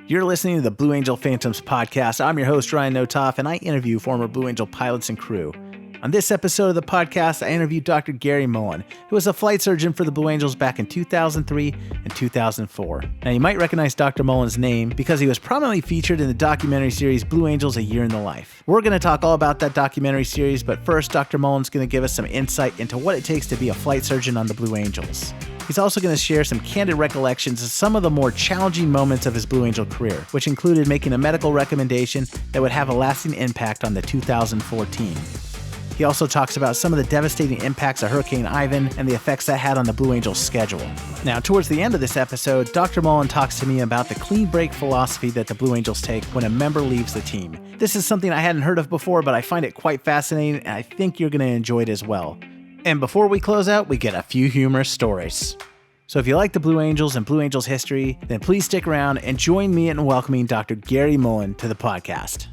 You're listening to the Blue Angel Phantoms podcast. I'm your host, Ryan Notoff, and I interview former Blue Angel pilots and crew. On this episode of the podcast, I interviewed Dr. Gary Mullen, who was a flight surgeon for the Blue Angels back in 2003 and 2004. Now, you might recognize Dr. Mullen's name because he was prominently featured in the documentary series Blue Angels: A Year in the Life. We're going to talk all about that documentary series, but first, Dr. Mullen's going to give us some insight into what it takes to be a flight surgeon on the Blue Angels. He's also going to share some candid recollections of some of the more challenging moments of his Blue Angel career, which included making a medical recommendation that would have a lasting impact on the 2004 team. He also talks about some of the devastating impacts of Hurricane Ivan and the effects that had on the Blue Angels schedule. Now, towards the end of this episode, Dr. Mullen talks to me about the clean break philosophy that the Blue Angels take when a member leaves the team. This is something I hadn't heard of before, but I find it quite fascinating, and I think you're going to enjoy it as well. And before we close out, we get a few humorous stories. So if you like the Blue Angels and Blue Angels history, then please stick around and join me in welcoming Dr. Gary Mullen to the podcast.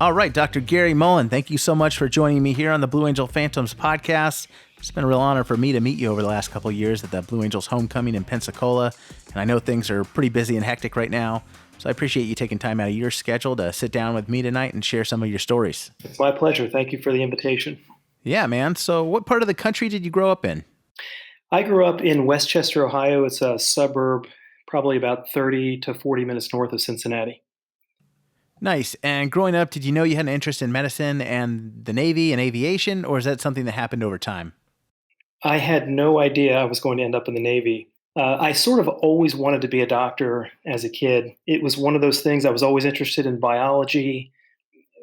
All right, Dr. Gary Mullen, thank you so much for joining me here on the Blue Angel Phantoms podcast. It's been a real honor for me to meet you over the last couple of years at the Blue Angels homecoming in Pensacola, and I know things are pretty busy and hectic right now, so I appreciate you taking time out of your schedule to sit down with me tonight and share some of your stories. It's my pleasure. Thank you for the invitation. Yeah, man. So what part of the country did you grow up in? I grew up in Westchester, Ohio. It's a suburb, probably about 30 to 40 minutes north of Cincinnati. Nice. And growing up, did you know you had an interest in medicine and the Navy and aviation, or is that something that happened over time? I had no idea I was going to end up in the Navy. I sort of always wanted to be a doctor as a kid. It was one of those things. I was always interested in biology,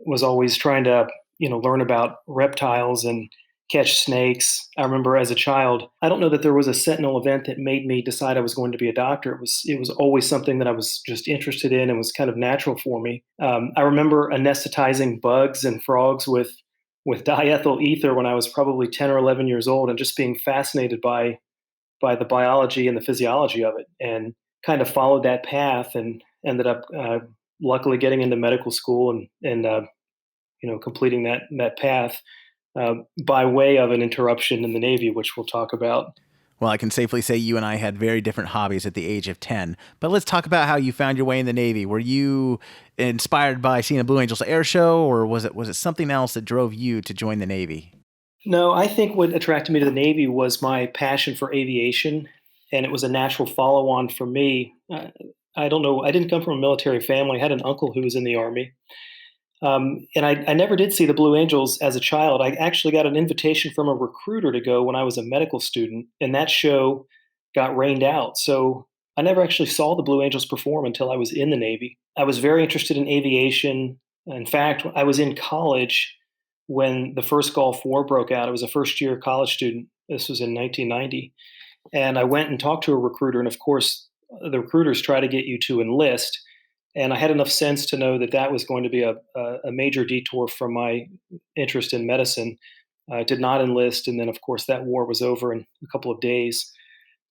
was always trying to, learn about reptiles and catch snakes. I remember as a child, I don't know that there was a sentinel event that made me decide I was going to be a doctor. It was always something that I was just interested in and was kind of natural for me. I remember anesthetizing bugs and frogs with diethyl ether when I was probably 10 or 11 years old, and just being fascinated by the biology and the physiology of it, and kind of followed that path and ended up luckily getting into medical school and completing that path by way of an interruption in the Navy, which we'll talk about. Well, I can safely say you and I had very different hobbies at the age of 10, but let's talk about how you found your way in the Navy. Were you inspired by seeing a Blue Angels Airshow, or was it something else that drove you to join the Navy? No, I think what attracted me to the Navy was my passion for aviation, and it was a natural follow-on for me. I don't know. I didn't come from a military family. I had an uncle who was in the Army. And I never did see the Blue Angels as a child. I actually got an invitation from a recruiter to go when I was a medical student, and that show got rained out. So I never actually saw the Blue Angels perform until I was in the Navy. I was very interested in aviation. In fact, I was in college when the first Gulf War broke out. I was a first-year college student. This was in 1990. And I went and talked to a recruiter, and of course, the recruiters try to get you to enlist. And I had enough sense to know that that was going to be a major detour from my interest in medicine. I did not enlist, and then, of course, that war was over in a couple of days.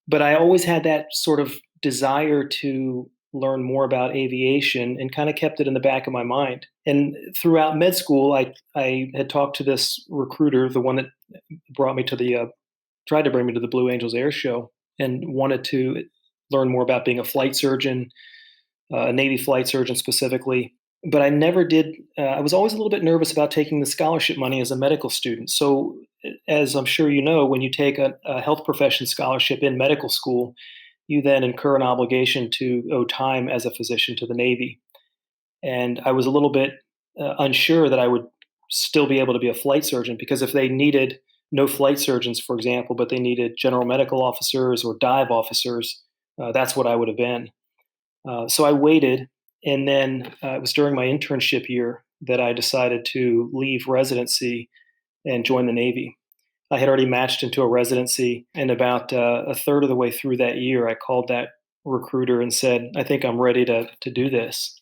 But I always had that sort of desire to learn more about aviation and kind of kept it in the back of my mind. And throughout med school, I had talked to this recruiter, the one that brought me to tried to bring me to the Blue Angels Airshow, and wanted to learn more about being a flight surgeon, a Navy flight surgeon specifically. But I never did. I was always a little bit nervous about taking the scholarship money as a medical student. So, as I'm sure you know, when you take a health profession scholarship in medical school, you then incur an obligation to owe time as a physician to the Navy. And I was a little bit unsure that I would still be able to be a flight surgeon, because if they needed no flight surgeons, for example, but they needed general medical officers or dive officers, that's what I would have been. So I waited, and then it was during my internship year that I decided to leave residency and join the Navy. I had already matched into a residency, and about a third of the way through that year, I called that recruiter and said, I think I'm ready to do this.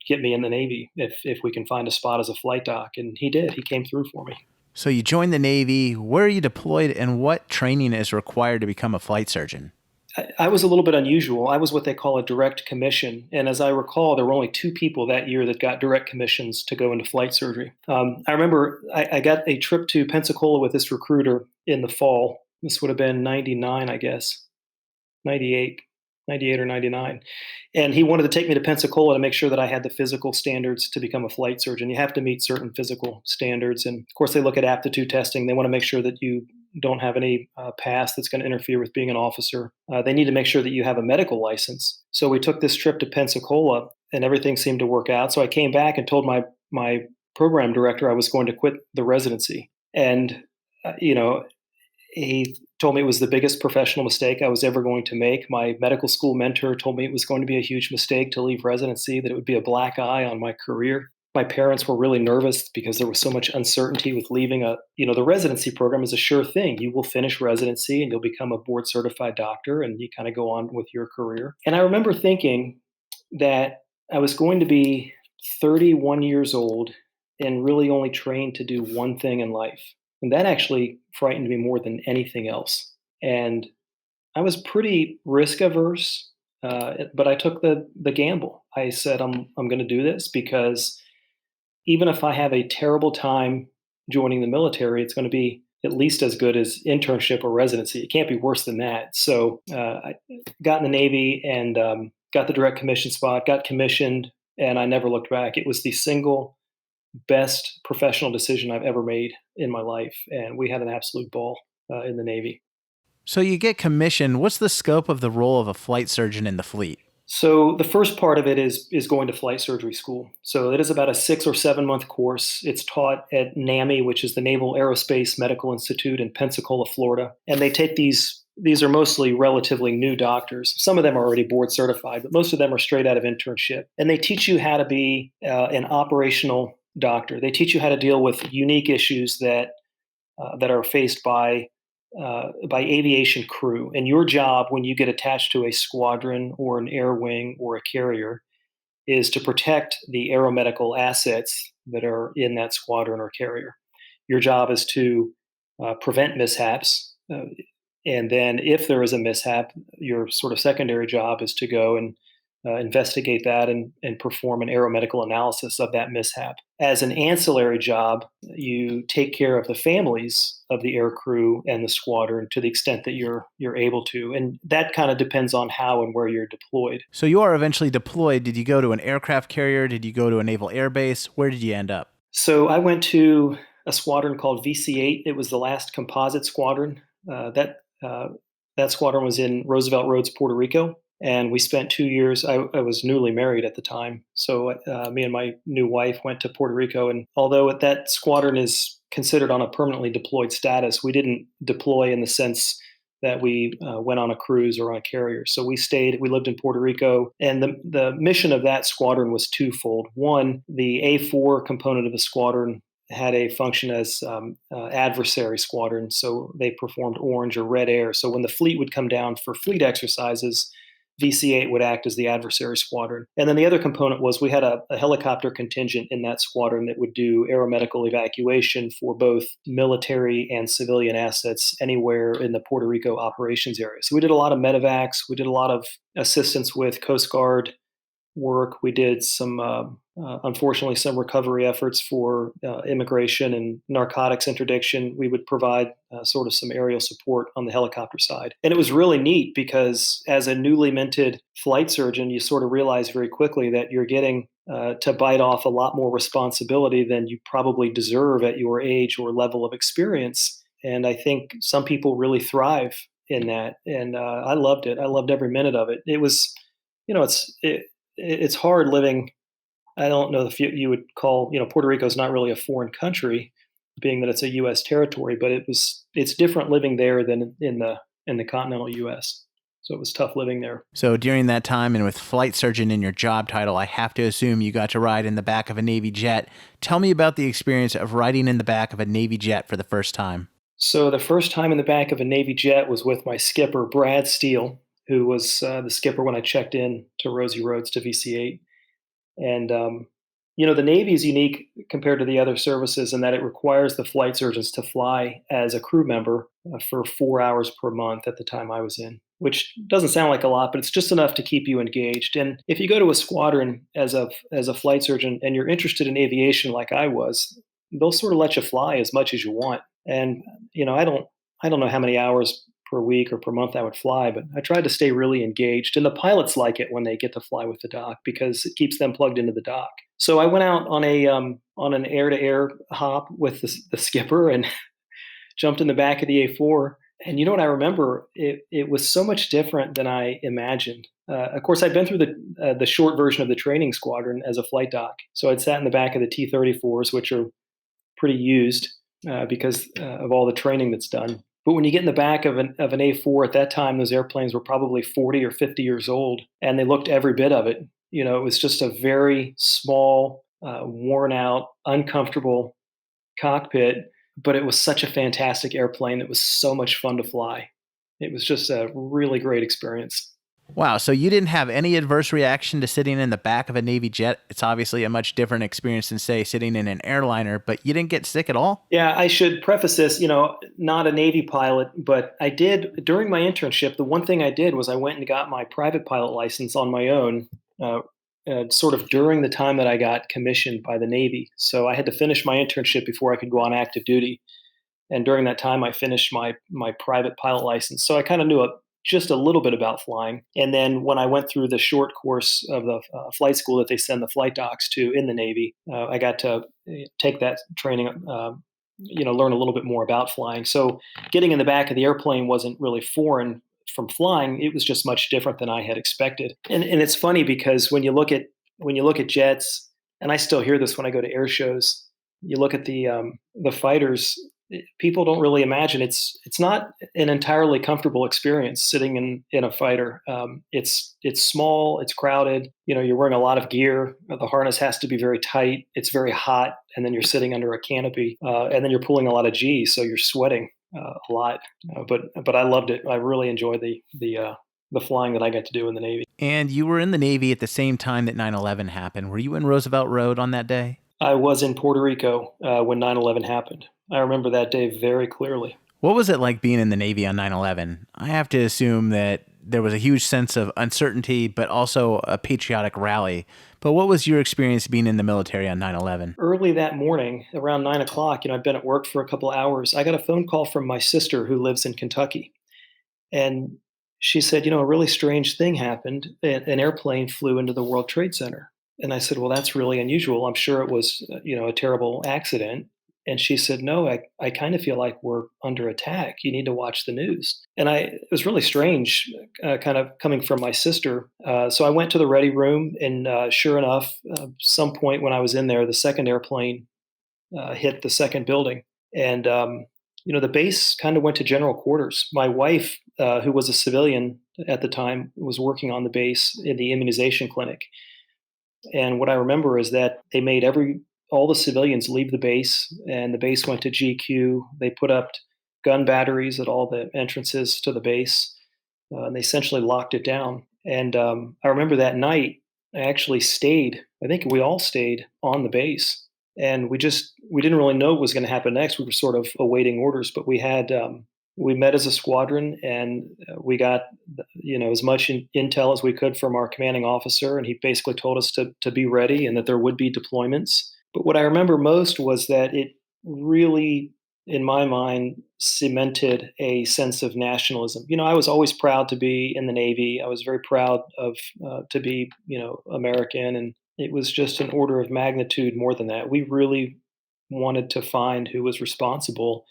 Get me in the Navy if we can find a spot as a flight doc. And he did. He came through for me. So you joined the Navy. Where are you deployed, and what training is required to become a flight surgeon? I was a little bit unusual. I was what they call a direct commission. And as I recall, there were only 2 people that year that got direct commissions to go into flight surgery. I remember I got a trip to Pensacola with this recruiter in the fall. This would have been 99, I guess, 98. 98 or 99. And he wanted to take me to Pensacola to make sure that I had the physical standards to become a flight surgeon. You have to meet certain physical standards. And of course, they look at aptitude testing. They want to make sure that you don't have any past that's going to interfere with being an officer. They need to make sure that you have a medical license. So we took this trip to Pensacola, and everything seemed to work out. So I came back and told my program director I was going to quit the residency. And, he told me it was the biggest professional mistake I was ever going to make. My medical school mentor told me it was going to be a huge mistake to leave residency, that it would be a black eye on my career. My parents were really nervous because there was so much uncertainty with leaving the residency program is a sure thing. You will finish residency and you'll become a board certified doctor and you kind of go on with your career. And I remember thinking that I was going to be 31 years old and really only trained to do one thing in life. And that actually frightened me more than anything else. And I was pretty risk averse, but I took the gamble. I said, I'm going to do this because even if I have a terrible time joining the military, it's going to be at least as good as internship or residency. It can't be worse than that. So I got in the Navy and got the direct commission spot, got commissioned, and I never looked back. It was the single best professional decision I've ever made in my life. And we had an absolute ball in the Navy. So you get commissioned. What's the scope of the role of a flight surgeon in the fleet? So the first part of it is going to flight surgery school. So it is about a 6 or 7 month course. It's taught at NAMI, which is the Naval Aerospace Medical Institute in Pensacola, Florida. And they take these are mostly relatively new doctors. Some of them are already board certified, but most of them are straight out of internship. And they teach you how to be an operational doctor. They teach you how to deal with unique issues that are faced by aviation crew. And your job when you get attached to a squadron or an air wing or a carrier is to protect the aeromedical assets that are in that squadron or carrier. Your job is to prevent mishaps. And then if there is a mishap, your sort of secondary job is to go and investigate that and perform an aeromedical analysis of that mishap. As an ancillary job, you take care of the families of the air crew and the squadron to the extent that you're able to. And that kind of depends on how and where you're deployed. So you are eventually deployed. Did you go to an aircraft carrier? Did you go to a naval air base? Where did you end up? So I went to a squadron called VC-8. It was the last composite squadron. That squadron was in Roosevelt Roads, Puerto Rico. And we spent 2 years. I was newly married at the time. So me and my new wife went to Puerto Rico. And although that squadron is considered on a permanently deployed status, we didn't deploy in the sense that we went on a cruise or on a carrier. So we lived in Puerto Rico. And the mission of that squadron was twofold. One, the A4 component of the squadron had a function as adversary squadron. So they performed orange or red air. So when the fleet would come down for fleet exercises, VC-8 would act as the adversary squadron. And then the other component was we had a helicopter contingent in that squadron that would do aeromedical evacuation for both military and civilian assets anywhere in the Puerto Rico operations area. So we did a lot of medevacs. We did a lot of assistance with Coast Guard work. We did some, unfortunately, some recovery efforts for immigration and narcotics interdiction. We would provide sort of some aerial support on the helicopter side. And it was really neat because as a newly minted flight surgeon, you sort of realize very quickly that you're getting to bite off a lot more responsibility than you probably deserve at your age or level of experience. And I think some people really thrive in that. And I loved it. I loved every minute of it. It was, it's hard living. I don't know if you would call, Puerto Rico is not really a foreign country, being that it's a U.S. territory, but it's different living there than in the continental U.S. So it was tough living there. So during that time and with flight surgeon in your job title, I have to assume you got to ride in the back of a Navy jet. Tell me about the experience of riding in the back of a Navy jet for the first time. So the first time in the back of a Navy jet was with my skipper, Brad Steele, who was the skipper when I checked in to Rosie Roads to VC-8. And, the Navy is unique compared to the other services in that it requires the flight surgeons to fly as a crew member for 4 hours per month at the time I was in, which doesn't sound like a lot, but it's just enough to keep you engaged. And if you go to a squadron as a flight surgeon and you're interested in aviation like I was, they'll sort of let you fly as much as you want. And, I don't know how many hours per week or per month I would fly, but I tried to stay really engaged. And the pilots like it when they get to fly with the doc because it keeps them plugged into the doc. So I went out on an air-to-air hop with the skipper and jumped in the back of the A4. And you know what I remember? It was so much different than I imagined. Of course, I'd been through the short version of the training squadron as a flight doc. So I'd sat in the back of the T-34s, which are pretty used because of all the training that's done. But when you get in the back of an A4 at that time, those airplanes were probably 40 or 50 years old, and they looked every bit of it. You know, it was just a very small, worn out, uncomfortable cockpit, but it was such a fantastic airplane. It was so much fun to fly. It was just a really great experience. Wow, so you didn't have any adverse reaction to sitting in the back of a Navy jet. It's obviously a much different experience than, say, sitting in an airliner, but you didn't get sick at all? Yeah, I should preface this, not a Navy pilot, but I did, during my internship, the one thing I did was I went and got my private pilot license on my own, sort of during the time that I got commissioned by the Navy. So I had to finish my internship before I could go on active duty. And during that time, I finished my private pilot license. So I kind of knew just a little bit about flying. And then when I went through the short course of the flight school that they send the flight docs to in the Navy, I got to take that training, learn a little bit more about flying. So getting in the back of the airplane wasn't really foreign from flying. It was just much different than I had expected. And it's funny because when you look at jets, and I still hear this when I go to air shows, you look at the fighters. People don't really imagine it's not an entirely comfortable experience sitting in a fighter. It's small, it's crowded. You're wearing a lot of gear. The harness has to be very tight. It's very hot, and then you're sitting under a canopy, and then you're pulling a lot of G, so you're sweating a lot. But I loved it. I really enjoyed the flying that I got to do in the Navy. And you were in the Navy at the same time that 9/11 happened. Were you in Roosevelt Road on that day? I was in Puerto Rico when 9/11 happened. I remember that day very clearly. What was it like being in the Navy on 9/11? I have to assume that there was a huge sense of uncertainty, but also a patriotic rally. But what was your experience being in the military on 9/11? Early that morning, around 9 o'clock, I'd been at work for a couple of hours. I got a phone call from my sister who lives in Kentucky. And she said, a really strange thing happened. An airplane flew into the World Trade Center. And I said, well, that's really unusual. I'm sure it was, a terrible accident. And she said, no, I kind of feel like we're under attack. You need to watch the news. And it was really strange, kind of coming from my sister. So I went to the ready room, and sure enough, some point when I was in there, the second airplane hit the second building. And, the base kind of went to general quarters. My wife, who was a civilian at the time, was working on the base in the immunization clinic. And what I remember is that they made all the civilians leave the base, and the base went to GQ. They put up gun batteries at all the entrances to the base, and they essentially locked it down. And I remember that night, I actually stayed. I think we all stayed on the base, and we didn't really know what was going to happen next. We were sort of awaiting orders, but we met as a squadron, and we got as much intel as we could from our commanding officer, and he basically told us to be ready and that there would be deployments. But what I remember most was that it really, in my mind, cemented a sense of nationalism. I was always proud to be in the Navy. I was very proud of to be American, and it was just an order of magnitude more than that. We really wanted to find who was responsible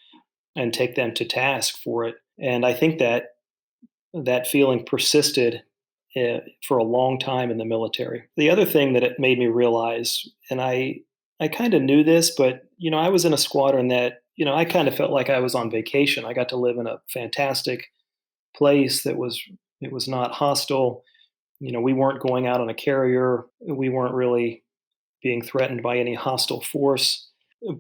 and take them to task for it. And I think that feeling persisted for a long time in the military. The other thing that it made me realize, and I kind of knew this, but I was in a squadron that I kind of felt like I was on vacation. I got to live in a fantastic place it was not hostile. We weren't going out on a carrier. We weren't really being threatened by any hostile force.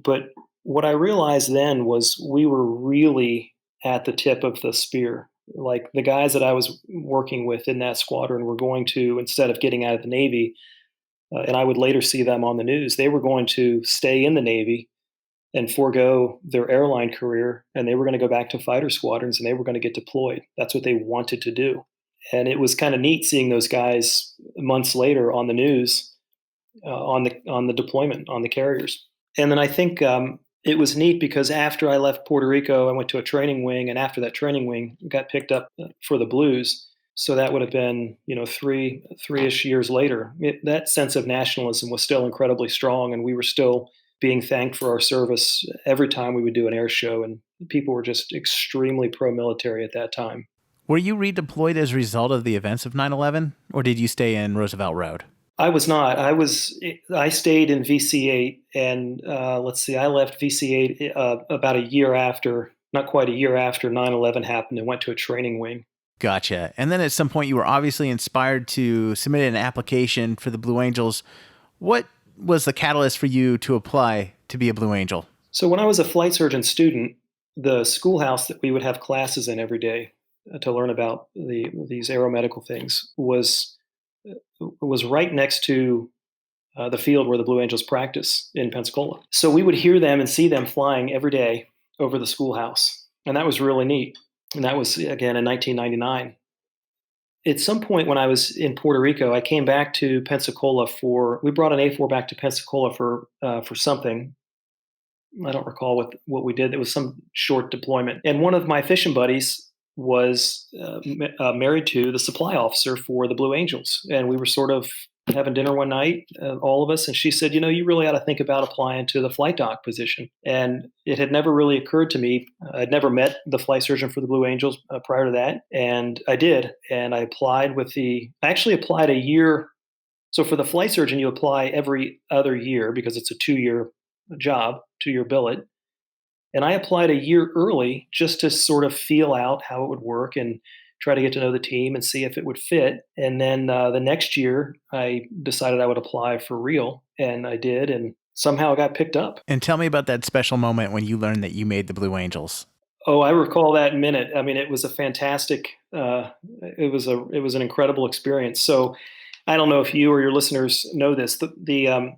But what I realized then was we were really at the tip of the spear. Like the guys that I was working with in that squadron were going to, instead of getting out of the Navy, and I would later see them on the news, they were going to stay in the Navy and forego their airline career, and they were going to go back to fighter squadrons, and they were going to get deployed. That's what they wanted to do. And it was kind of neat seeing those guys months later on the news, on the deployment, on the carriers. And then I think It was neat because after I left Puerto Rico, I went to a training wing, and after that training wing, got picked up for the Blues. So that would have been, three-ish years later. That sense of nationalism was still incredibly strong, and we were still being thanked for our service every time we would do an air show, and people were just extremely pro-military at that time. Were you redeployed as a result of the events of 9/11, or did you stay in Roosevelt Road? I was not. I stayed in VC8, and let's see, I left VC8 about a year after, not quite a year after 9/11 happened, and went to a training wing. Gotcha. And then at some point, you were obviously inspired to submit an application for the Blue Angels. What was the catalyst for you to apply to be a Blue Angel? So when I was a flight surgeon student, the schoolhouse that we would have classes in every day to learn about these aeromedical things was right next to the field where the Blue Angels practice in Pensacola. So we would hear them and see them flying every day over the schoolhouse, and that was really neat. And that was, again, in 1999. At some point when I was in Puerto Rico, I came back to Pensacola we brought an A4 back to Pensacola for something. I don't recall what we did. It was some short deployment. And one of my fishing buddies was married to the supply officer for the Blue Angels. And we were sort of having dinner one night, all of us, and she said, you really ought to think about applying to the flight doc position. And it had never really occurred to me. I'd never met the flight surgeon for the Blue Angels prior to that, and I did. And I applied I actually applied a year. So for the flight surgeon, you apply every other year because it's a 2-year job, 2-year billet. And I applied a year early just to sort of feel out how it would work and try to get to know the team and see if it would fit. And then the next year, I decided I would apply for real, and I did, and somehow I got picked up. And tell me about that special moment when you learned that you made the Blue Angels. Oh, I recall that minute. I mean, it was a fantastic. It was an incredible experience. So, I don't know if you or your listeners know this. The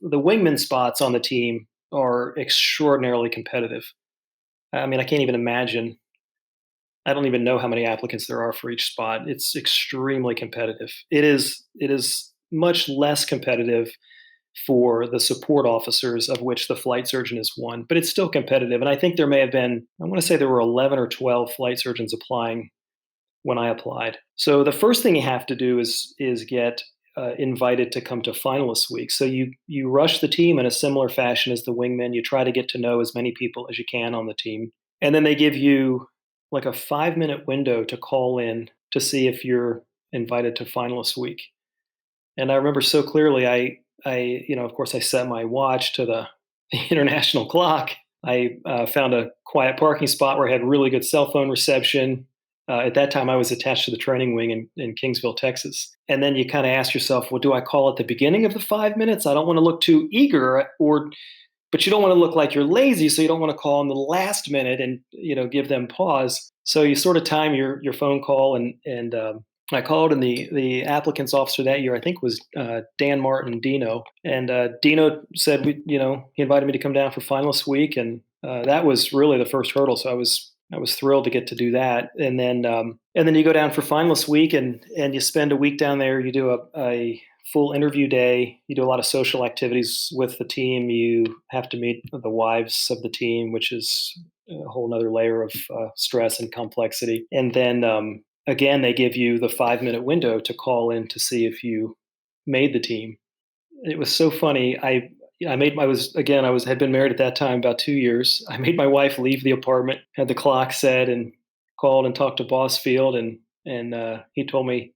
wingman spots on the team are extraordinarily competitive. I mean, I can't even imagine. I don't even know how many applicants there are for each spot. It's extremely competitive. It is much less competitive for the support officers, of which the flight surgeon is one, but it's still competitive. And I think there may have been, I want to say there were 11 or 12 flight surgeons applying when I applied. So the first thing you have to do is get invited to come to finalist week. So you rush the team in a similar fashion as the wingmen. You try to get to know as many people as you can on the team. And then they give you like a 5-minute window to call in to see if you're invited to finalist week. And I remember so clearly, I of course I set my watch to the international clock. I found a quiet parking spot where I had really good cell phone reception. At that time, I was attached to the training wing in Kingsville, Texas. And then you kind of ask yourself, well, do I call at the beginning of the 5 minutes? I don't want to look too eager, but you don't want to look like you're lazy, so you don't want to call in the last minute and give them pause. So you sort of time your phone call, and I called, and the applicants officer that year, I think, was Dan Martin Dino, and Dino said he invited me to come down for finalist week, and that was really the first hurdle. So I was thrilled to get to do that, and then you go down for finalist week, and you spend a week down there. You do a full interview day. You do a lot of social activities with the team. You have to meet the wives of the team, which is a whole nother layer of stress and complexity. And then again, they give you the 5-minute window to call in to see if you made the team. It was so funny. I had been married at that time about 2 years. I made my wife leave the apartment, had the clock set, and called and talked to Boss Field, and he told me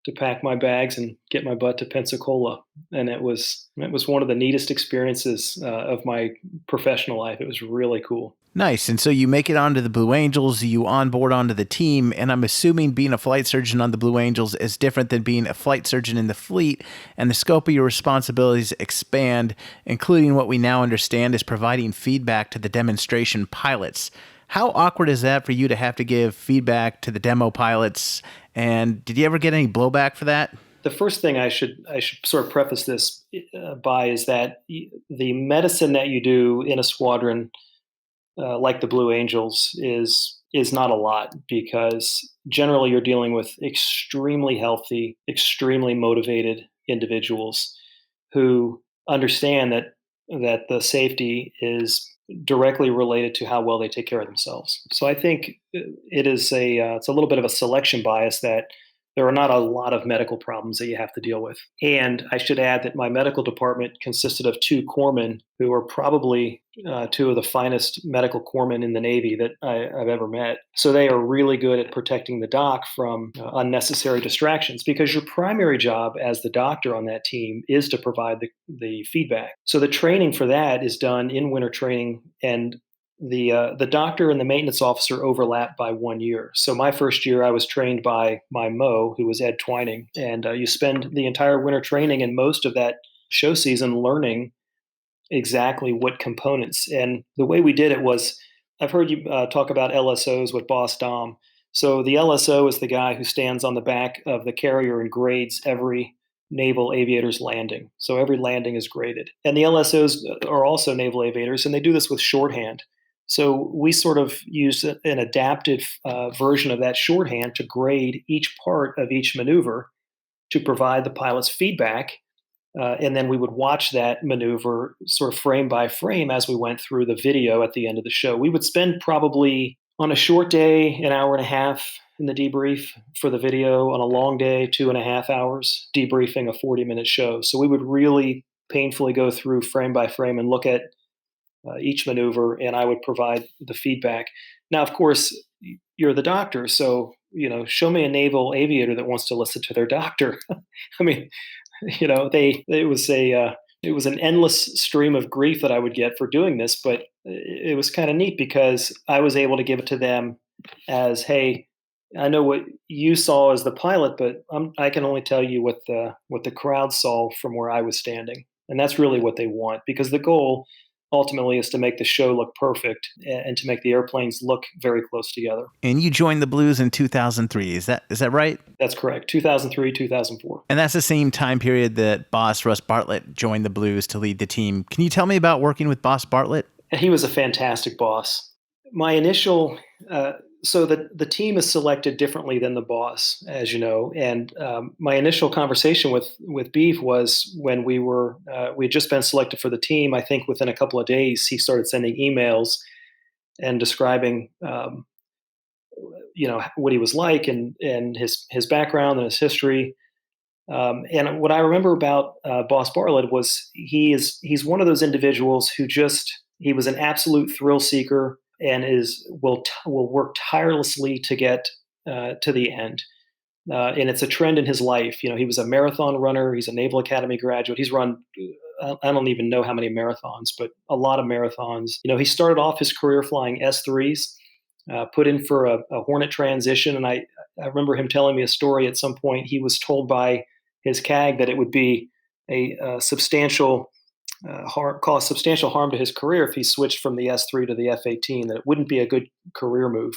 to pack my bags and get my butt to Pensacola. And it was one of the neatest experiences of my professional life. It was really cool. Nice. And so you make it onto the Blue Angels, you onboard onto the team, and I'm assuming being a flight surgeon on the Blue Angels is different than being a flight surgeon in the fleet, and the scope of your responsibilities expand, including what we now understand is providing feedback to the demonstration pilots. How awkward is that for you to have to give feedback to the demo pilots? And did you ever get any blowback for that? The first thing I should sort of preface this by is that the medicine that you do in a squadron, like the Blue Angels, is not a lot, because generally you're dealing with extremely healthy, extremely motivated individuals who understand that that the safety is directly related to how well they take care of themselves. So I think it's a little bit of a selection bias that there are not a lot of medical problems that you have to deal with. And I should add that my medical department consisted of two corpsmen who are probably two of the finest medical corpsmen in the Navy that I've ever met. So they are really good at protecting the dock from unnecessary distractions, because your primary job as the doctor on that team is to provide the feedback. So the training for that is done in winter training, and the doctor and the maintenance officer overlap by 1 year. So my first year, I was trained by my Mo, who was Ed Twining, and you spend the entire winter training and most of that show season learning exactly what components. And the way we did it was, I've heard you talk about LSOs with Boss Dom. So the LSO is the guy who stands on the back of the carrier and grades every naval aviator's landing. So every landing is graded. And the LSOs are also naval aviators, and they do this with shorthand. So we sort of use an adapted version of that shorthand to grade each part of each maneuver to provide the pilot's feedback. And then we would watch that maneuver sort of frame by frame as we went through the video at the end of the show. We would spend probably on a short day, an hour and a half in the debrief for the video, on a long day, 2.5 hours debriefing a 40-minute show. So we would really painfully go through frame by frame and look at each maneuver, and I would provide the feedback. Now, of course, you're the doctor, so show me a naval aviator that wants to listen to their doctor. I mean, it was an endless stream of grief that I would get for doing this, but it was kind of neat because I was able to give it to them as, hey, I know what you saw as the pilot, but I can only tell you what the crowd saw from where I was standing, and that's really what they want, because the goal ultimately is to make the show look perfect and to make the airplanes look very close together. And you joined the Blues in 2003. Is that right? That's correct. 2003, 2004. And that's the same time period that Boss Russ Bartlett joined the Blues to lead the team. Can you tell me about working with Boss Bartlett? He was a fantastic boss. My initial so the team is selected differently than the boss, as you know. And my initial conversation with Beef was when we had just been selected for the team. I think within a couple of days, he started sending emails and describing, what he was like and his background and his history. And what I remember about Boss Bartlett was he's one of those individuals who he was an absolute thrill seeker and will work tirelessly to get to the end. And it's a trend in his life. He was a marathon runner. He's a Naval Academy graduate. He's run, I don't even know how many marathons, but a lot of marathons. He started off his career flying S3s, put in for a Hornet transition. And I remember him telling me a story at some point. He was told by his CAG that it would be a substantial cause substantial harm to his career if he switched from the S3 to the F-18, that it wouldn't be a good career move.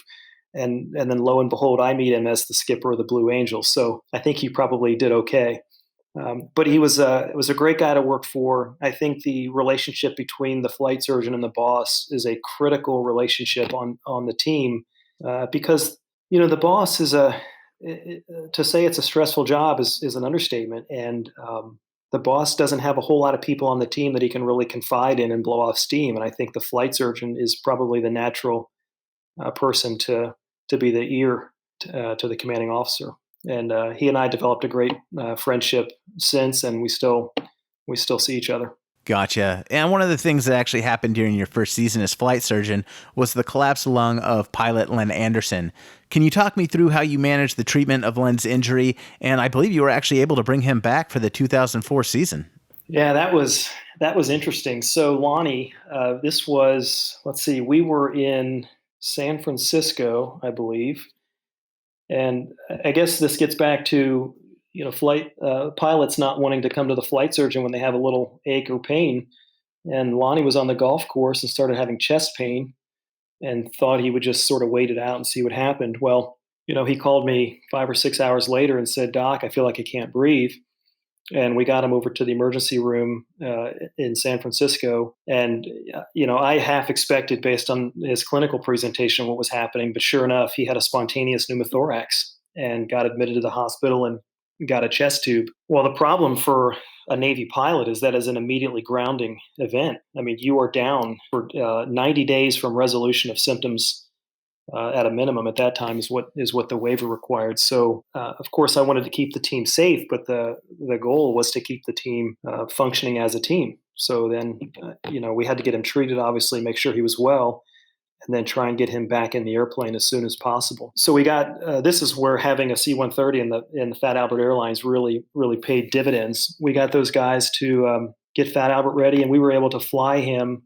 And then lo and behold, I meet him as the skipper of the Blue Angels. So I think he probably did okay. But he was a great guy to work for. I think the relationship between the flight surgeon and the boss is a critical relationship on the team because the boss is to say it's a stressful job is an understatement, and the boss doesn't have a whole lot of people on the team that he can really confide in and blow off steam. And I think the flight surgeon is probably the natural person to be the ear to the commanding officer. And he and I developed a great friendship since, and we still see each other. Gotcha. And one of the things that actually happened during your first season as flight surgeon was the collapsed lung of pilot Lynn Anderson. Can you talk me through how you managed the treatment of Lynn's injury? And I believe you were actually able to bring him back for the 2004 season. Yeah, that was interesting. So Lonnie, this was, we were in San Francisco, I believe. And I guess this gets back to, flight pilots not wanting to come to the flight surgeon when they have a little ache or pain. And Lonnie was on the golf course and started having chest pain and thought he would just sort of wait it out and see what happened. Well, he called me 5 or 6 hours later and said, "Doc, I feel like I can't breathe." And we got him over to the emergency room in San Francisco. And, I half expected, based on his clinical presentation, what was happening. But sure enough, he had a spontaneous pneumothorax and got admitted to the hospital. And got a chest tube. Well, the problem for a Navy pilot is that is an immediately grounding event. I mean, you are down for 90 days from resolution of symptoms at a minimum. At that time is what the waiver required. So, of course, I wanted to keep the team safe, but the goal was to keep the team functioning as a team. So then, we had to get him treated, obviously, make sure he was well, and then try and get him back in the airplane as soon as possible. So we got this is where having a C-130 in the Fat Albert Airlines really paid dividends. We got those guys to get Fat Albert ready, and we were able to fly him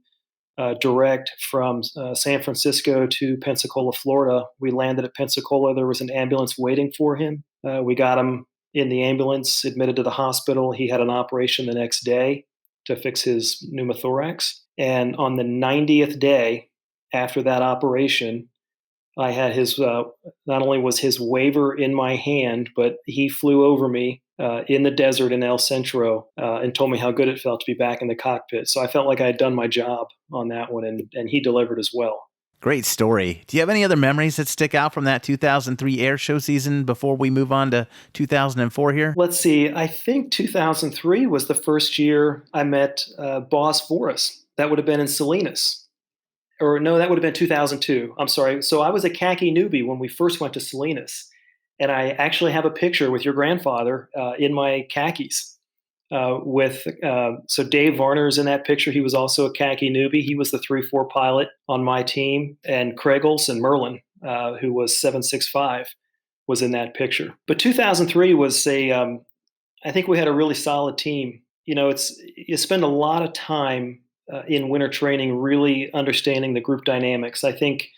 direct from San Francisco to Pensacola, Florida. We landed at Pensacola. There was an ambulance waiting for him. We got him in the ambulance, admitted to the hospital. He had an operation the next day to fix his pneumothorax. And on the 90th day after that operation, I had his, not only was his waiver in my hand, but he flew over me in the desert in El Centro and told me how good it felt to be back in the cockpit. So I felt like I had done my job on that one, and he delivered as well. Great story. Do you have any other memories that stick out from that 2003 air show season before we move on to 2004 here? Let's see. I think 2003 was the first year I met Boss Russ. That would have been in Salinas. Or no, that would have been 2002. I'm sorry. So I was a khaki newbie when we first went to Salinas. And I actually have a picture with your grandfather in my khakis. So Dave Varner's in that picture. He was also a khaki newbie. He was the 3-4 pilot on my team. And Craig Olson Merlin, who was 765, was in that picture. But 2003 was I think we had a really solid team. You spend a lot of time in winter training really understanding the group dynamics. I think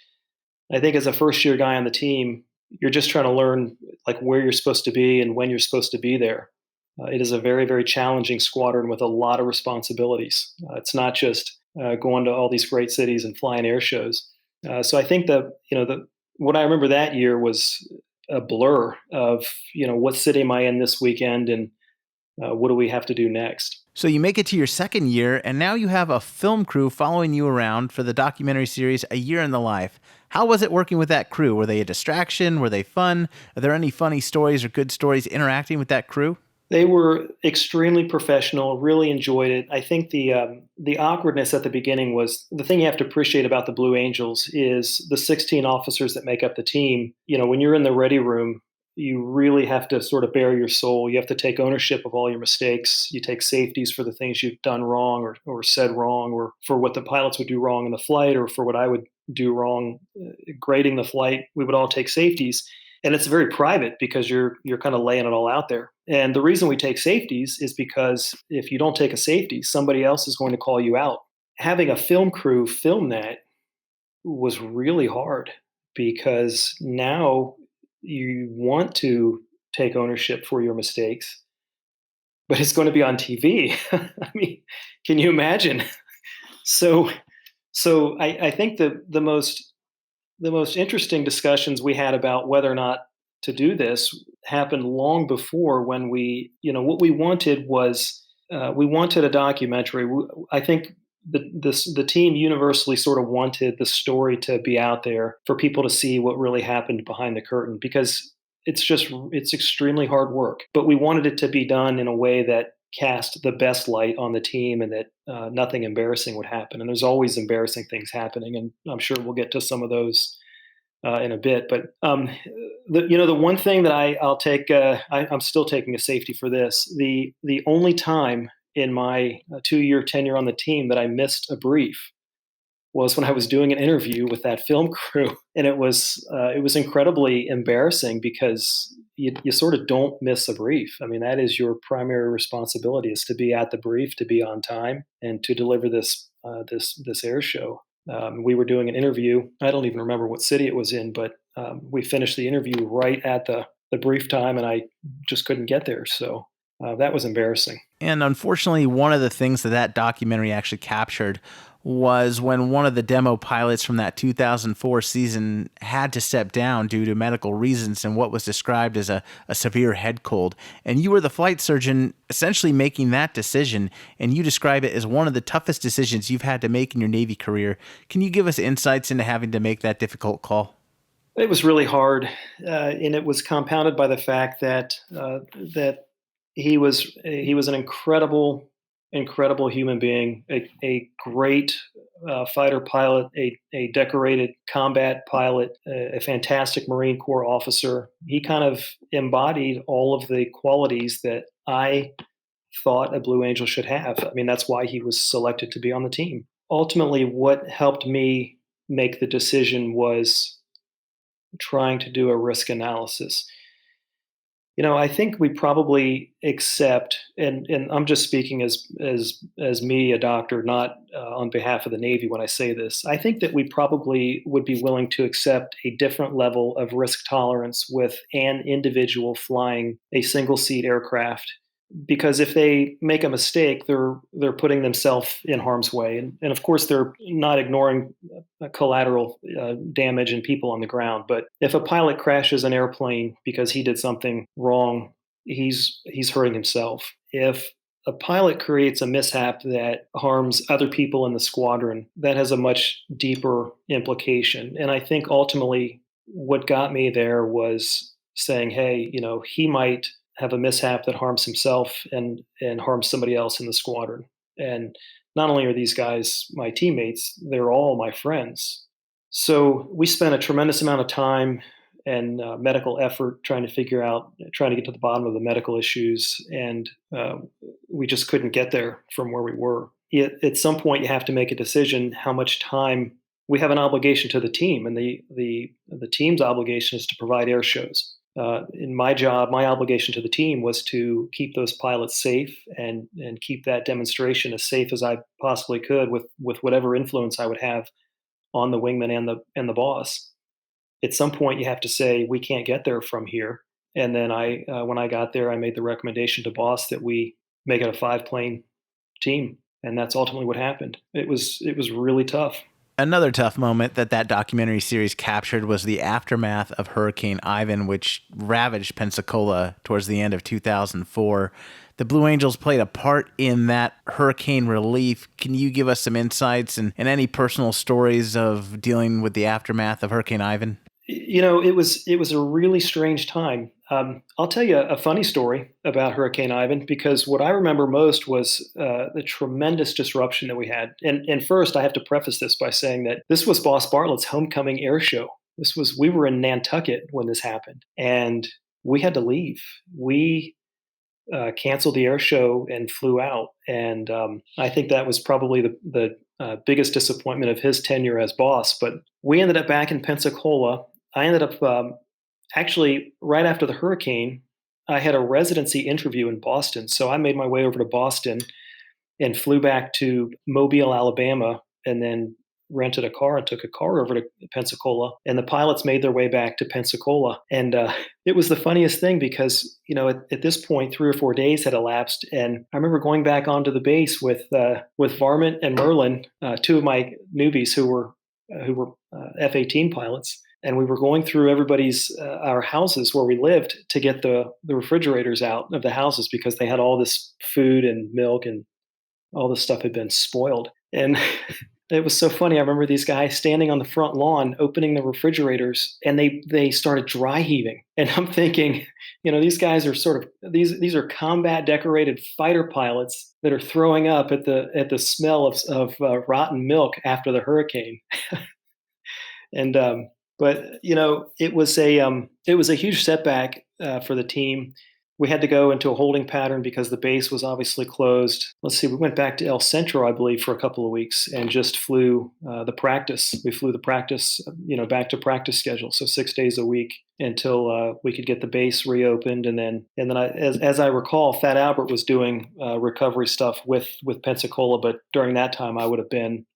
as a first year guy on the team, you're just trying to learn like where you're supposed to be and when you're supposed to be there. It is a very, very challenging squadron with a lot of responsibilities. It's not just going to all these great cities and flying air shows. So I think what I remember that year was a blur of, what city am I in this weekend and what do we have to do next? So you make it to your second year, and now you have a film crew following you around for the documentary series A Year in the Life. How was it working with that crew? Were they a distraction? Were they fun? Are there any funny stories or good stories interacting with that crew? They were extremely professional, really enjoyed it. I think the awkwardness at the beginning was the thing you have to appreciate about the Blue Angels is the 16 officers that make up the team. When you're in the ready room, you really have to sort of bare your soul. You have to take ownership of all your mistakes. You take safeties for the things you've done wrong or said wrong, or for what the pilots would do wrong in the flight, or for what I would do wrong grading the flight. We would all take safeties. And it's very private because you're kind of laying it all out there. And the reason we take safeties is because if you don't take a safety, somebody else is going to call you out. Having a film crew film that was really hard because now you want to take ownership for your mistakes, but it's going to be on TV. I mean, can you imagine? So I think the most interesting discussions we had about whether or not to do this happened long before when what we wanted was we wanted a documentary. I think the team universally sort of wanted the story to be out there for people to see what really happened behind the curtain, because it's extremely hard work, but we wanted it to be done in a way that cast the best light on the team and that nothing embarrassing would happen. And there's always embarrassing things happening, and I'm sure we'll get to some of those in a bit. But the one thing that I'll take, I'm still taking a safety for this. The only time in my 2-year tenure on the team that I missed a brief was when I was doing an interview with that film crew, and it was incredibly embarrassing because you sort of don't miss a brief. I mean, that is your primary responsibility, is to be at the brief, to be on time, and to deliver this air show. We were doing an interview. I don't even remember what city it was in, but we finished the interview right at the brief time, and I just couldn't get there. So that was embarrassing. And unfortunately, one of the things that documentary actually captured was when one of the demo pilots from that 2004 season had to step down due to medical reasons and what was described as a severe head cold. And you were the flight surgeon essentially making that decision, and you describe it as one of the toughest decisions you've had to make in your Navy career. Can you give us insights into having to make that difficult call? It was really hard, and it was compounded by the fact that he was an incredible human being, a great fighter pilot, a decorated combat pilot, a fantastic Marine Corps officer. He kind of embodied all of the qualities that I thought a Blue Angel should have. I mean, that's why he was selected to be on the team. Ultimately, what helped me make the decision was trying to do a risk analysis. I think we probably accept, and I'm just speaking as me, a doctor, not on behalf of the Navy when I say this. I think that we probably would be willing to accept a different level of risk tolerance with an individual flying a single seat aircraft, because if they make a mistake, they're putting themselves in harm's way, and of course they're not ignoring collateral damage and people on the ground. But if a pilot crashes an airplane because he did something wrong, he's hurting himself. If a pilot creates a mishap that harms other people in the squadron, that has a much deeper implication. And I think ultimately what got me there was saying, hey, he might have a mishap that harms himself and harms somebody else in the squadron. And not only are these guys my teammates, they're all my friends. So we spent a tremendous amount of time and medical effort trying to get to the bottom of the medical issues, and we just couldn't get there from where we were. At some point, you have to make a decision how much time. We have an obligation to the team, and the team's obligation is to provide air shows. In my job, my obligation to the team was to keep those pilots safe and keep that demonstration as safe as I possibly could with whatever influence I would have on the wingman and the boss. At some point, you have to say we can't get there from here. And then when I got there, I made the recommendation to boss that we make it a 5-plane team, and that's ultimately what happened. It was really tough. Another tough moment that documentary series captured was the aftermath of Hurricane Ivan, which ravaged Pensacola towards the end of 2004. The Blue Angels played a part in that hurricane relief. Can you give us some insights and any personal stories of dealing with the aftermath of Hurricane Ivan? It was a really strange time. I'll tell you a funny story about Hurricane Ivan, because what I remember most was the tremendous disruption that we had. And first, I have to preface this by saying that this was Boss Bartlett's homecoming air show. We were in Nantucket when this happened, and we had to leave. We canceled the air show and flew out, and I think that was probably the biggest disappointment of his tenure as boss. But we ended up back in Pensacola. I ended up actually right after the hurricane. I had a residency interview in Boston, so I made my way over to Boston and flew back to Mobile, Alabama, and then rented a car and took a car over to Pensacola. And the pilots made their way back to Pensacola, and it was the funniest thing because at this point 3 or 4 days had elapsed, and I remember going back onto the base with Varmint and Mullen, two of my newbies who were F-18 pilots. And we were going through our houses where we lived to get the refrigerators out of the houses because they had all this food and milk and all this stuff had been spoiled. And it was so funny. I remember these guys standing on the front lawn opening the refrigerators, and they started dry heaving. And I'm thinking, these guys are these are combat decorated fighter pilots that are throwing up at the smell of rotten milk after the hurricane. And but it was a huge setback for the team. We had to go into a holding pattern because the base was obviously closed. Let's see, we went back to El Centro, I believe, for a couple of weeks and just flew the practice. We flew the practice, back to practice schedule, so 6 days a week until we could get the base reopened. And then as I recall, Fat Albert was doing recovery stuff with Pensacola, but during that time I would have been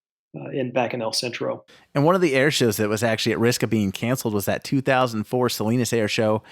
back in El Centro. And one of the air shows that was actually at risk of being canceled was that 2004 Salinas Airshow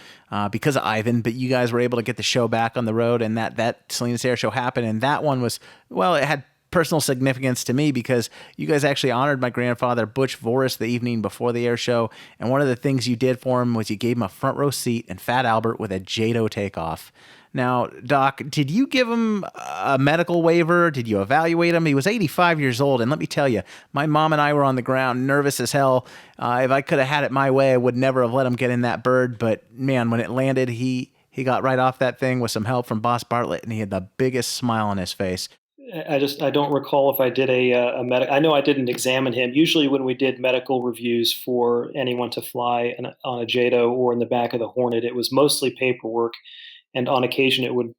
because of Ivan, but you guys were able to get the show back on the road, and that Salinas Airshow happened, and that one was, well, it had personal significance to me because you guys actually honored my grandfather, Butch Voris, the evening before the air show, and one of the things you did for him was you gave him a front row seat in Fat Albert with a JATO takeoff. Now, Doc, did you give him a medical waiver? Did you evaluate him? He was 85 years old, and let me tell you, my mom and I were on the ground, nervous as hell. If I could have had it my way, I would never have let him get in that bird. But man, when it landed, he got right off that thing with some help from Boss Bartlett, and he had the biggest smile on his face. I don't recall if I did a medic. I know I didn't examine him. Usually, when we did medical reviews for anyone to fly on a JATO or in the back of the Hornet, it was mostly paperwork, and on occasion it would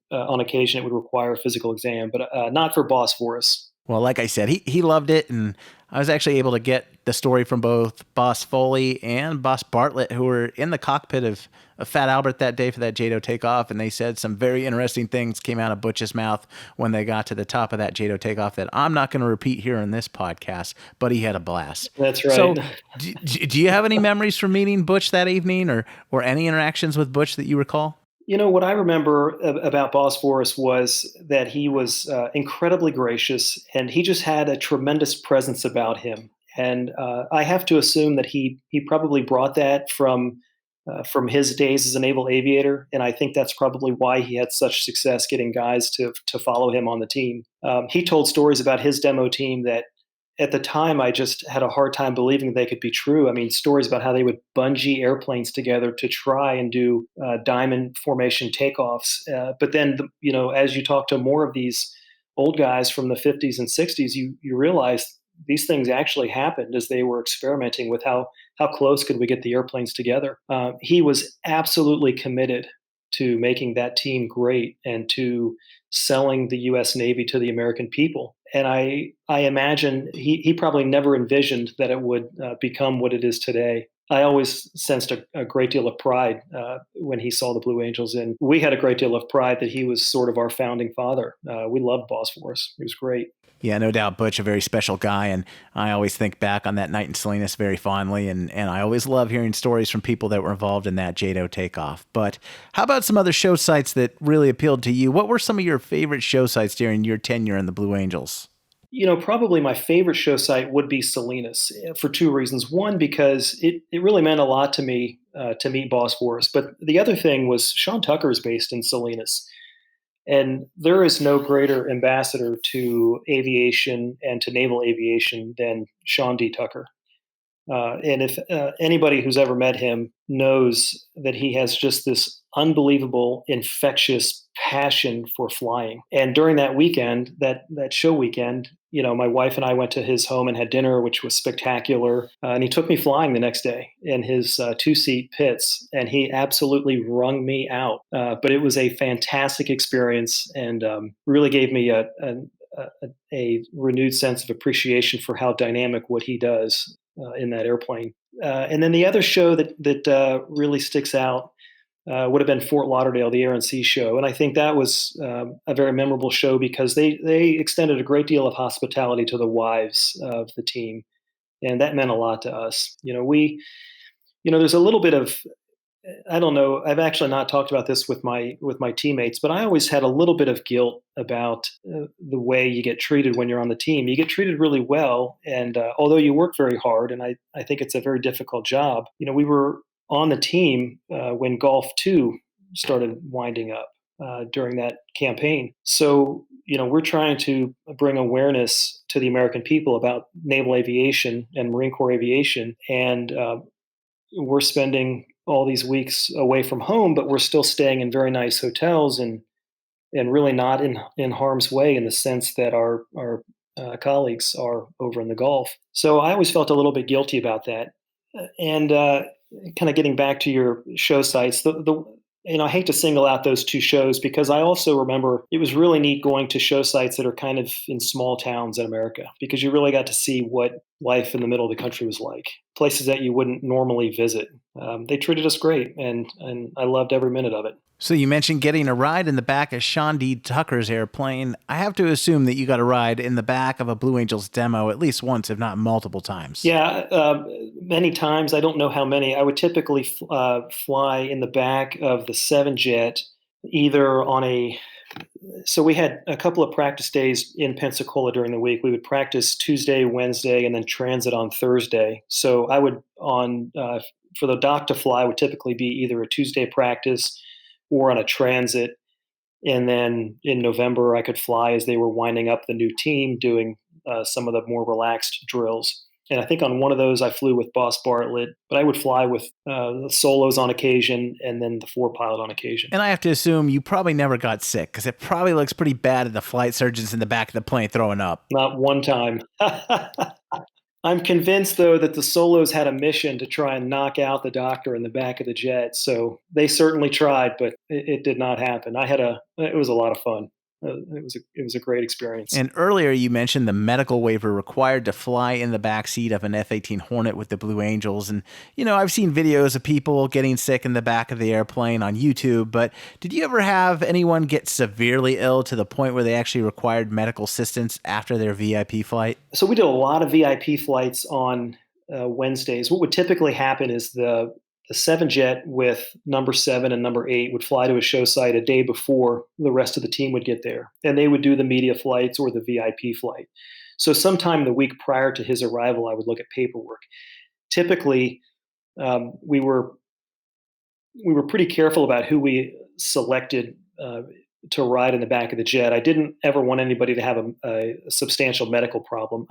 require a physical exam, but not for Boss Russ. Well, like I said, he loved it, and I was actually able to get the story from both Boss Foley and Boss Bartlett, who were in the cockpit of Fat Albert that day for that JATO takeoff, and they said some very interesting things came out of Butch's mouth when they got to the top of that JATO takeoff that I'm not going to repeat here in this podcast, but he had a blast. That's right. So do you have any memories from meeting Butch that evening or any interactions with Butch that you recall? You know, what I remember about Boss Russ was that he was incredibly gracious, and he just had a tremendous presence about him. And I have to assume that he probably brought that from his days as a naval aviator, and I think that's probably why he had such success getting guys to follow him on the team. He told stories about his demo team that at the time, I just had a hard time believing they could be true. I mean, stories about how they would bungee airplanes together to try and do diamond formation takeoffs. But then, as you talk to more of these old guys from the 50s and 60s, you realize these things actually happened as they were experimenting with how close could we get the airplanes together. He was absolutely committed to making that team great and to selling the U.S. Navy to the American people. And I imagine he probably never envisioned that it would become what it is today. I always sensed a great deal of pride when he saw the Blue Angels, and we had a great deal of pride that he was sort of our founding father. We loved Boss Russ. He was great. Yeah, no doubt. Butch, a very special guy, and I always think back on that night in Salinas very fondly, and I always love hearing stories from people that were involved in that JATO takeoff. But how about some other show sites that really appealed to you? What were some of your favorite show sites during your tenure in the Blue Angels? You know, probably my favorite show site would be Salinas for two reasons. One, because it really meant a lot to me to meet Boss Russ. But the other thing was Sean Tucker is based in Salinas. And there is no greater ambassador to aviation and to naval aviation than Sean D. Tucker. And if anybody who's ever met him knows that he has just this unbelievable, infectious passion for flying. And during that weekend, that show weekend, my wife and I went to his home and had dinner, which was spectacular. And he took me flying the next day in his two-seat Pitts, and he absolutely wrung me out. But it was a fantastic experience, and really gave me a renewed sense of appreciation for how dynamic what he does in that airplane. And then the other show that really sticks out would have been Fort Lauderdale, the Air and Sea Show. And I think that was a very memorable show because they extended a great deal of hospitality to the wives of the team. And that meant a lot to us. There's a little bit of, I don't know, I've actually not talked about this with my teammates, but I always had a little bit of guilt about the way you get treated when you're on the team. You get treated really well, and although you work very hard, and I think it's a very difficult job, we were on the team when Gulf 2 started winding up during that campaign. So, we're trying to bring awareness to the American people about naval aviation and Marine Corps aviation, and we're spending all these weeks away from home, but we're still staying in very nice hotels and really not in harm's way in the sense that our colleagues are over in the Gulf. So I always felt a little bit guilty about that. And kind of getting back to your show sites, I hate to single out those two shows because I also remember it was really neat going to show sites that are kind of in small towns in America because you really got to see what life in the middle of the country was like, places that you wouldn't normally visit. They treated us great, and I loved every minute of it. So you mentioned getting a ride in the back of Sean D. Tucker's airplane. I have to assume that you got a ride in the back of a Blue Angels demo at least once, if not multiple times. Yeah, many times. I don't know how many. I would typically fly in the back of the 7-jet, either on so we had a couple of practice days in Pensacola during the week. We would practice Tuesday, Wednesday, and then transit on Thursday. So I would, for the doc to fly, would typically be either a Tuesday practice or on a transit. And then in November, I could fly as they were winding up the new team, doing some of the more relaxed drills. And I think on one of those, I flew with Boss Bartlett, but I would fly with the solos on occasion and then the four pilot on occasion. And I have to assume you probably never got sick, because it probably looks pretty bad at the flight surgeons in the back of the plane throwing up. Not one time. I'm convinced, though, that the solos had a mission to try and knock out the doctor in the back of the jet. So they certainly tried, but it did not happen. It was a lot of fun. It was a great experience. And earlier you mentioned the medical waiver required to fly in the backseat of an F-18 Hornet with the Blue Angels. And, I've seen videos of people getting sick in the back of the airplane on YouTube, but did you ever have anyone get severely ill to the point where they actually required medical assistance after their VIP flight? So we did a lot of VIP flights on Wednesdays. What would typically happen is the 7 jet with number 7 and number 8 would fly to a show site a day before the rest of the team would get there. And they would do the media flights or the VIP flight. So sometime the week prior to his arrival, I would look at paperwork. Typically, we were pretty careful about who we selected to ride in the back of the jet. I didn't ever want anybody to have a substantial medical problem.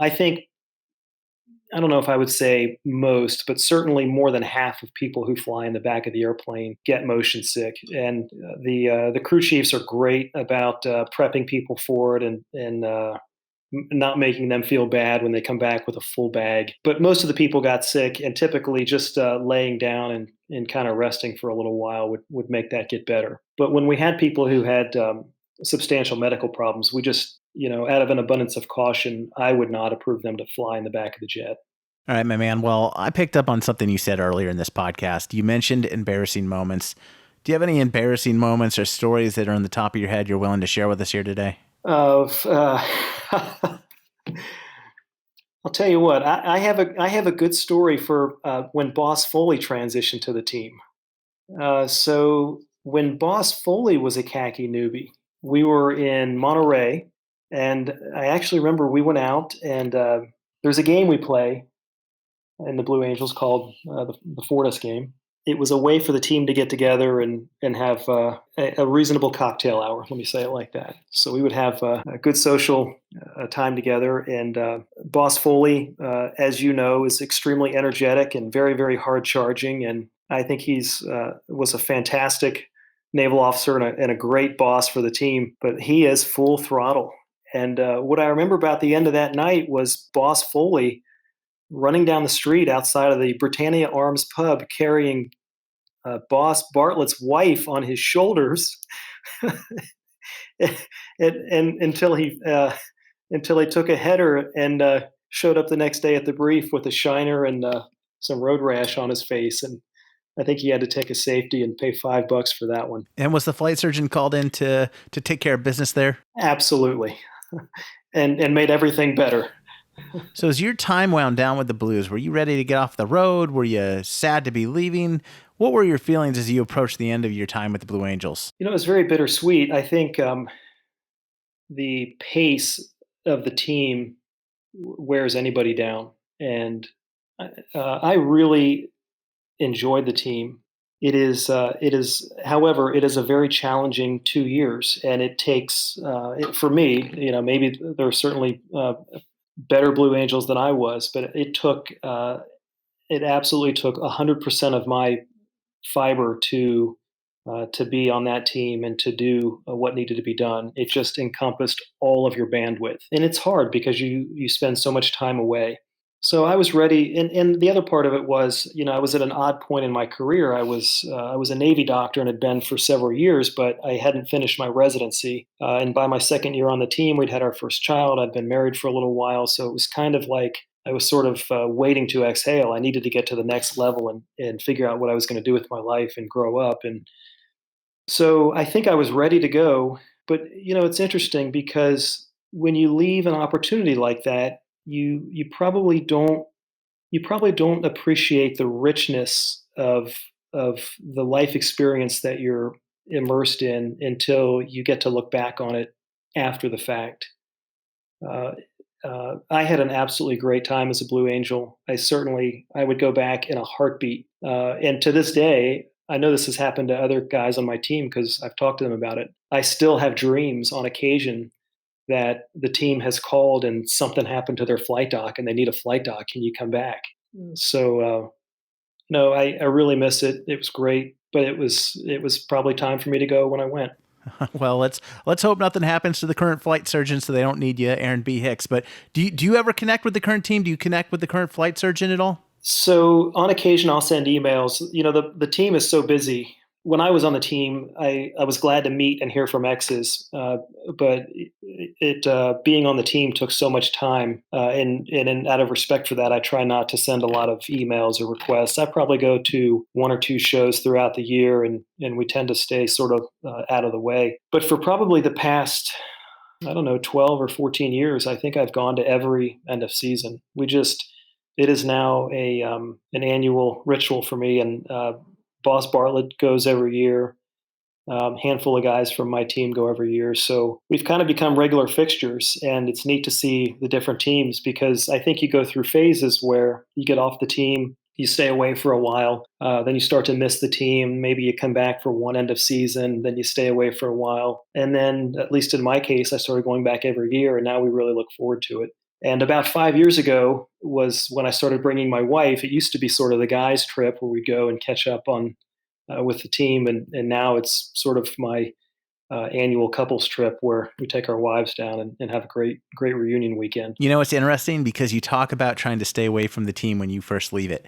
I don't know if I would say most, but certainly more than half of people who fly in the back of the airplane get motion sick. And the crew chiefs are great about prepping people for it and not making them feel bad when they come back with a full bag. But most of the people got sick, and typically just laying down and kind of resting for a little while would make that get better. But when we had people who had substantial medical problems, we just, out of an abundance of caution, I would not approve them to fly in the back of the jet. All right, my man. Well, I picked up on something you said earlier in this podcast. You mentioned embarrassing moments. Do you have any embarrassing moments or stories that are on the top of your head you're willing to share with us here today? I'll tell you what. I have a good story for when Boss Foley transitioned to the team. So when Boss Foley was a khaki newbie, we were in Monterey, and I actually remember we went out and there's a game we play in the Blue Angels called the Fortis game. It was a way for the team to get together and have a reasonable cocktail hour. Let me say it like that. So we would have a good social time together. And Boss Foley, as you know, is extremely energetic and very, very hard charging. And I think was a fantastic naval officer and a great boss for the team. But he is full throttle. And what I remember about the end of that night was Boss Foley running down the street outside of the Britannia Arms pub carrying Boss Bartlett's wife on his shoulders and until he took a header and showed up the next day at the brief with a shiner and some road rash on his face. And I think he had to take a safety and pay $5 for that one. And was the flight surgeon called in to take care of business there? Absolutely. and made everything better. So as your time wound down with the Blues, were you ready to get off the road? Were you sad to be leaving? What were your feelings as you approached the end of your time with the Blue Angels? It was very bittersweet. I think the pace of the team wears anybody down. And I really enjoyed the team. However, it is a very challenging 2 years, and it takes, for me, maybe there are certainly better Blue Angels than I was, but it absolutely took 100% of my fiber to be on that team and to do what needed to be done. It just encompassed all of your bandwidth, and it's hard because you spend so much time away. So I was ready, and the other part of it was, I was at an odd point in my career. I was a Navy doctor and had been for several years, but I hadn't finished my residency. And by my second year on the team, we'd had our first child. I'd been married for a little while, so it was kind of like I was sort of waiting to exhale. I needed to get to the next level and figure out what I was going to do with my life and grow up. And so I think I was ready to go. But it's interesting because when you leave an opportunity like that, you probably don't appreciate the richness of the life experience that you're immersed in until you get to look back on it after the fact. I had an absolutely great time as a Blue Angel. I would go back in a heartbeat. And to this day, I know this has happened to other guys on my team because I've talked to them about it. I still have dreams on occasion that the team has called and something happened to their flight dock and they need a flight dock. Can you come back? So no, I really miss it. It was great, but it was probably time for me to go when I went. Well, let's hope nothing happens to the current flight surgeon, so they don't need you, Aaron B. Hicks. But do you ever connect with the current team? Do you connect with the current flight surgeon at all? So on occasion, I'll send emails. The team is so busy. When I was on the team, I was glad to meet and hear from exes, but being on the team took so much time, and out of respect for that, I try not to send a lot of emails or requests. I probably go to one or two shows throughout the year, and we tend to stay sort of out of the way. But for probably the past, I don't know, 12 or 14 years, I think I've gone to every end of season. It is now an annual ritual for me, and Boss Bartlett goes every year. Handful of guys from my team go every year, so we've kind of become regular fixtures, and it's neat to see the different teams because I think you go through phases where you get off the team, you stay away for a while, then you start to miss the team. Maybe you come back for one end of season, then you stay away for a while, and then at least in my case, I started going back every year, and now we really look forward to it. And about 5 years ago was when I started bringing my wife. It used to be sort of the guys' trip where we go and catch up on with the team, and now it's sort of my annual couples trip where we take our wives down and have a great reunion weekend. You know, it's interesting because you talk about trying to stay away from the team when you first leave it.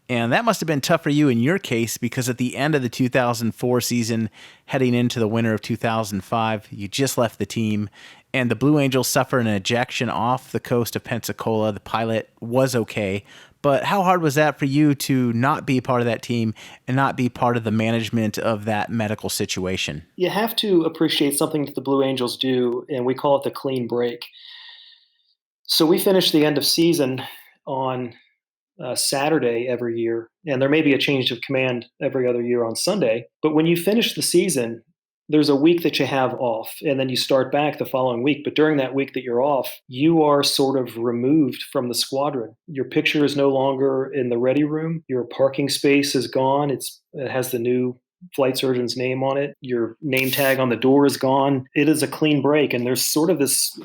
And that must have been tough for you in your case because at the end of the 2004 season, heading into the winter of 2005, you just left the team and the Blue Angels suffered an ejection off the coast of Pensacola. The pilot was okay. But how hard was that for you to not be part of that team and not be part of the management of that medical situation? You have to appreciate something that the Blue Angels do, and we call it the clean break. So we finish the end of season on Saturday every year, and there may be a change of command every other year on Sunday. But when you finish the season, there's a week that you have off, and then you start back the following week. But during that week that you're off, you are sort of removed from the squadron. Your picture is no longer in the ready room. Your parking space is gone. It has the new flight surgeon's name on it. Your name tag on the door is gone. It is a clean break, and there's sort of this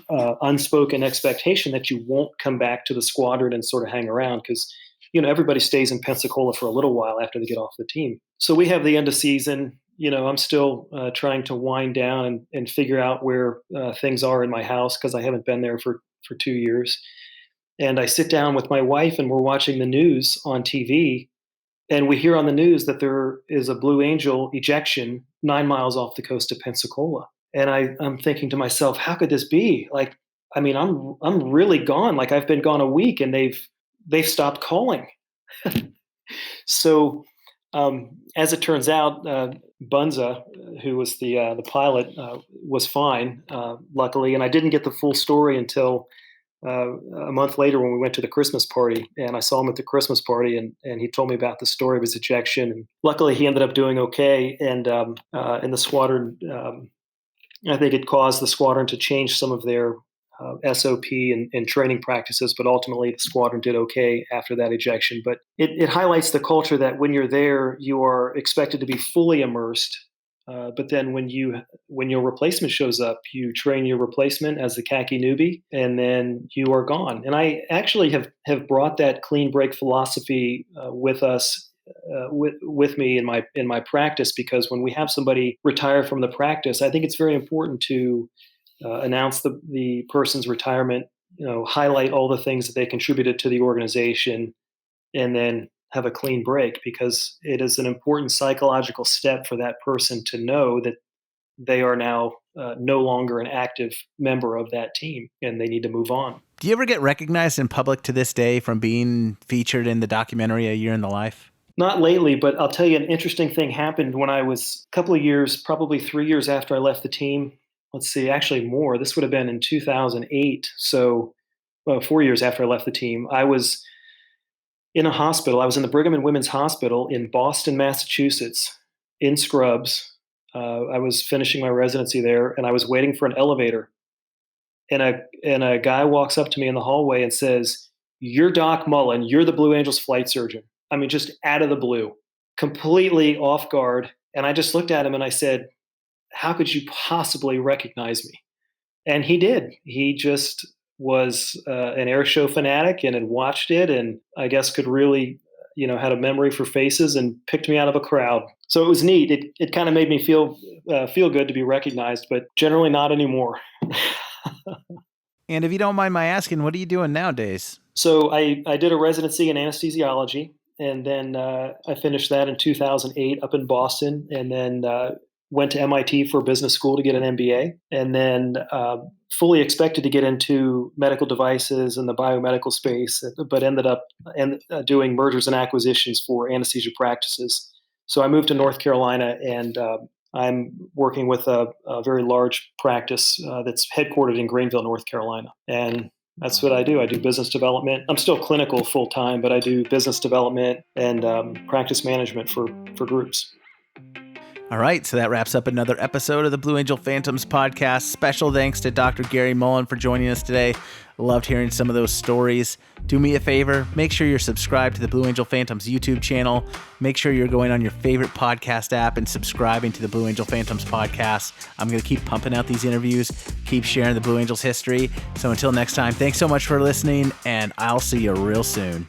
unspoken expectation that you won't come back to the squadron and sort of hang around because everybody stays in Pensacola for a little while after they get off the team. So we have the end of season. I'm still trying to wind down and figure out where things are in my house because I haven't been there for 2 years. And I sit down with my wife and we're watching the news on TV, and we hear on the news that there is a Blue Angel ejection 9 miles off the coast of Pensacola. And I'm thinking to myself, how could this be? Like, I mean, I'm really gone. Like I've been gone a week, and they've stopped calling. So, as it turns out, Bunza, who was the pilot, was fine, luckily. And I didn't get the full story until a month later when we went to the Christmas party, and I saw him at the Christmas party, and he told me about the story of his ejection. And luckily, he ended up doing okay. And in the squadron, I think it caused the squadron to change some of their SOP and training practices, but ultimately the squadron did okay after that ejection. But it highlights the culture that when you're there, you are expected to be fully immersed. But then when your replacement shows up, you train your replacement as the khaki newbie, and then you are gone. And I actually have brought that clean break philosophy with us. With me in my practice, because when we have somebody retire from the practice, I think it's very important to announce the person's retirement, highlight all the things that they contributed to the organization, and then have a clean break, because it is an important psychological step for that person to know that they are now no longer an active member of that team and they need to move on. Do you ever get recognized in public to this day from being featured in the documentary A Year in the Life? Not lately, but I'll tell you an interesting thing happened when I was a couple of years, probably 3 years after I left the team. Let's see, actually more. This would have been in 2008. So 4 years after I left the team, I was in a hospital. I was in the Brigham and Women's Hospital in Boston, Massachusetts, in scrubs. I was finishing my residency there, and I was waiting for an elevator. And a guy walks up to me in the hallway and says, "You're Doc Mullen. You're the Blue Angels flight surgeon." I mean, just out of the blue. completely off guard. And I just looked at him and I said, "How could you possibly recognize me?" And he did. He just was an air show fanatic and had watched it, and I guess could really, had a memory for faces and picked me out of a crowd. So it was neat. It kind of made me feel good to be recognized, but generally not anymore. And if you don't mind my asking, what are you doing nowadays? So I did a residency in anesthesiology, and then I finished that in 2008 up in Boston, and then went to MIT for business school to get an MBA, and then fully expected to get into medical devices and the biomedical space, but ended up doing mergers and acquisitions for anesthesia practices. So I moved to North Carolina, and I'm working with a very large practice that's headquartered in Greenville, North Carolina. And that's what I do. I do business development. I'm still clinical full time, but I do business development and practice management for groups. All right, so that wraps up another episode of the Blue Angel Phantoms podcast. Special thanks to Dr. Gary Mullen for joining us today. Loved hearing some of those stories. Do me a favor, make sure you're subscribed to the Blue Angel Phantoms YouTube channel. Make sure you're going on your favorite podcast app and subscribing to the Blue Angel Phantoms podcast. I'm going to keep pumping out these interviews, keep sharing the Blue Angels history. So until next time, thanks so much for listening, and I'll see you real soon.